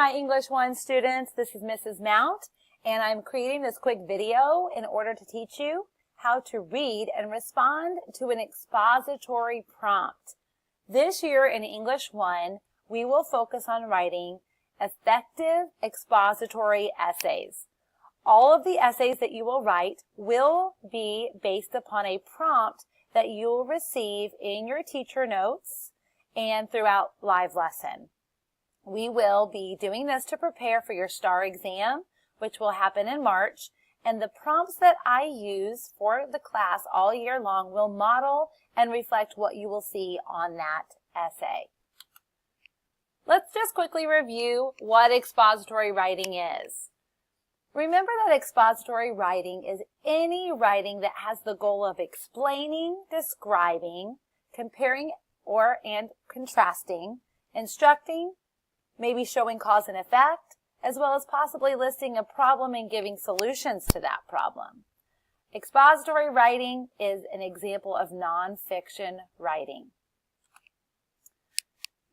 my English 1 students, this is Mrs. Mount, and I'm creating this quick video in order to teach you how to read and respond to an expository prompt. This year in English 1, we will focus on writing effective expository essays. All of the essays that you will write will be based upon a prompt that you will receive in your teacher notes and throughout live lesson. We will be doing this to prepare for your STAR exam, which will happen in March, and the prompts that I use for the class all year long will model and reflect what you will see on that essay. Let's just quickly review what expository writing is. Remember that expository writing is any writing that has the goal of explaining, describing, comparing and contrasting, instructing, maybe showing cause and effect, as well as possibly listing a problem and giving solutions to that problem. Expository writing is an example of nonfiction writing.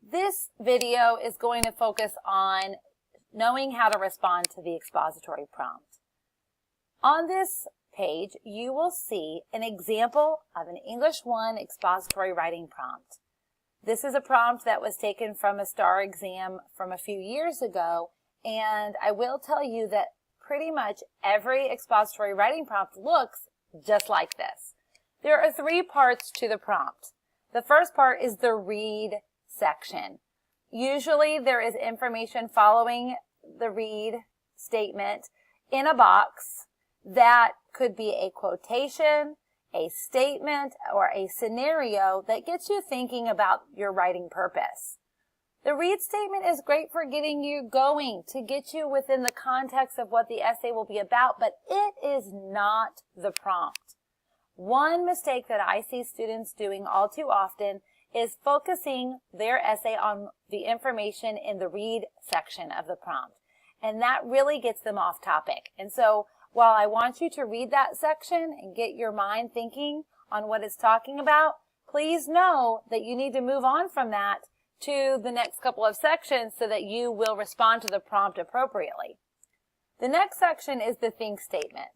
This video is going to focus on knowing how to respond to the expository prompt. On this page, you will see an example of an English 1 expository writing prompt. This is a prompt that was taken from a STAR exam from a few years ago, and I will tell you that pretty much every expository writing prompt looks just like this. There are 3 parts to the prompt. The first part is the read section. Usually there is information following the read statement in a box that could be a quotation, a statement, or a scenario that gets you thinking about your writing purpose. The read statement is great for getting you going, to get you within the context of what the essay will be about, but it is not the prompt. One mistake that I see students doing all too often is focusing their essay on the information in the read section of the prompt, and that really gets them off topic. And so while I want you to read that section and get your mind thinking on what it's talking about, please know that you need to move on from that to the next couple of sections so that you will respond to the prompt appropriately. The next section is the think statement.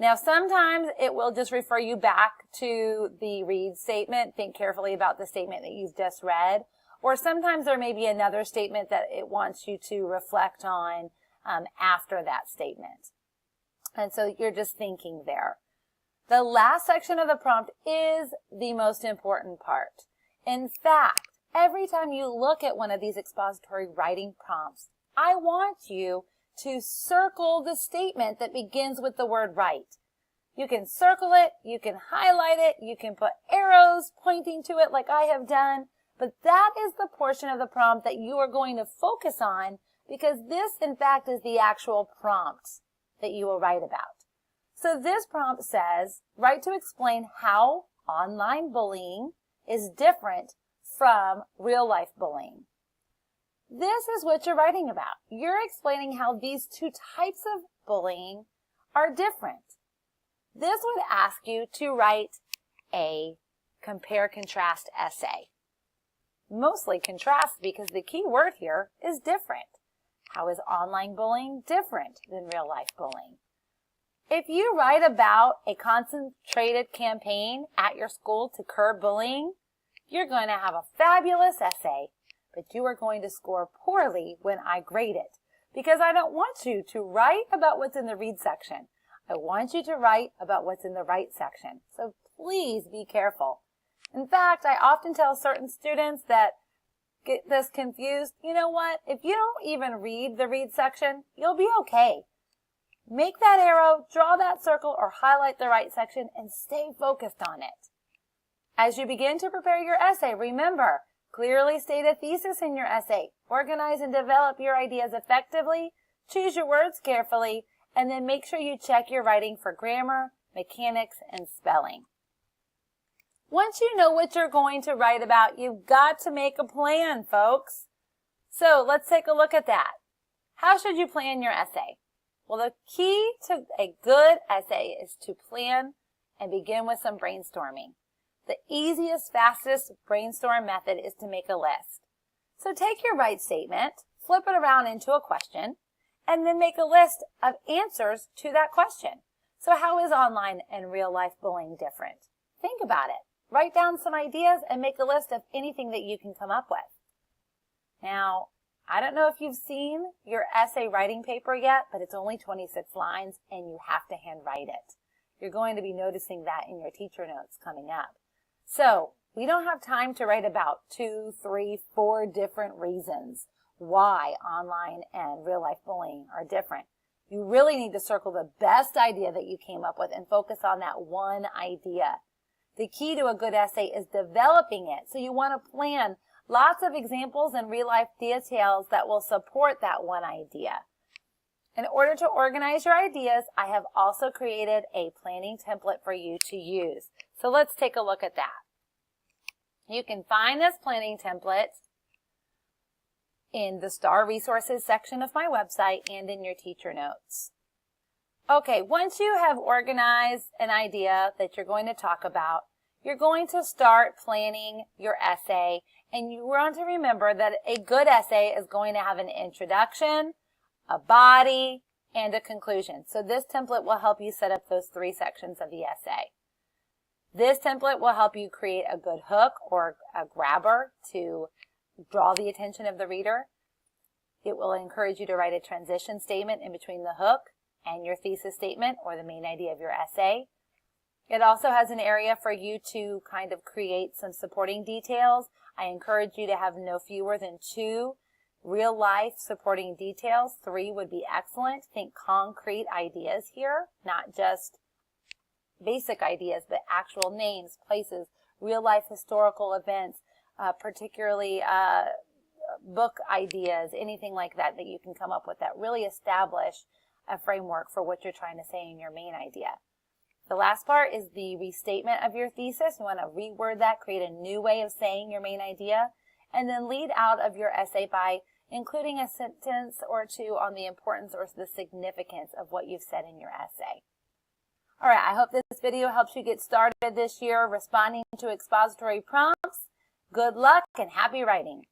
Now, sometimes it will just refer you back to the read statement. Think carefully about the statement that you've just read. Or sometimes there may be another statement that it wants you to reflect on after that statement. And so you're just thinking there. The last section of the prompt is the most important part. In fact, every time you look at one of these expository writing prompts, I want you to circle the statement that begins with the word write. You can circle it, you can highlight it, you can put arrows pointing to it like I have done, but that is the portion of the prompt that you are going to focus on, because this, in fact, is the actual prompt that you will write about. So this prompt says, write to explain how online bullying is different from real-life bullying. This is what you're writing about. You're explaining how these 2 types of bullying are different. This would ask you to write a compare-contrast essay. Mostly contrast, because the key word here is different. How is online bullying different than real-life bullying? If you write about a concentrated campaign at your school to curb bullying, you're going to have a fabulous essay, but you are going to score poorly when I grade it, because I don't want you to write about what's in the read section. I want you to write about what's in the write section. So please be careful. In fact, I often tell certain students that get this confused. You know what? If you don't even read the read section, you'll be okay. Make that arrow, draw that circle, or highlight the write section and stay focused on it. As you begin to prepare your essay, remember, clearly state a thesis in your essay. Organize and develop your ideas effectively. Choose your words carefully, and then make sure you check your writing for grammar, mechanics, and spelling. Once you know what you're going to write about, you've got to make a plan, folks. So let's take a look at that. How should you plan your essay? Well, the key to a good essay is to plan and begin with some brainstorming. The easiest, fastest brainstorm method is to make a list. So take your write statement, flip it around into a question, and then make a list of answers to that question. So how is online and real life bullying different? Think about it. Write down some ideas and make a list of anything that you can come up with. Now, I don't know if you've seen your essay writing paper yet, but it's only 26 lines and you have to handwrite it. You're going to be noticing that in your teacher notes coming up. So, we don't have time to write about 2, 3, 4 different reasons why online and real life bullying are different. You really need to circle the best idea that you came up with and focus on that one idea. The key to a good essay is developing it. So you want to plan lots of examples and real life details that will support that one idea. In order to organize your ideas, I have also created a planning template for you to use. So let's take a look at that. You can find this planning template in the STAR Resources section of my website and in your teacher notes. Okay, once you have organized an idea that you're going to talk about, you're going to start planning your essay, and you want to remember that a good essay is going to have an introduction, a body, and a conclusion. So this template will help you set up those 3 sections of the essay. This template will help you create a good hook or a grabber to draw the attention of the reader. It will encourage you to write a transition statement in between the hook and your thesis statement or the main idea of your essay. It also has an area for you to kind of create some supporting details. I encourage you to have no fewer than 2 real life supporting details. 3 would be excellent. Think concrete ideas here, not just basic ideas, but actual names, places, real life historical events, particularly book ideas, anything like that that you can come up with that really establish a framework for what you're trying to say in your main idea. The last part is the restatement of your thesis. You want to reword that, create a new way of saying your main idea, and then lead out of your essay by including a sentence or 2 on the importance or the significance of what you've said in your essay. All right, I hope this video helps you get started this year responding to expository prompts. Good luck and happy writing.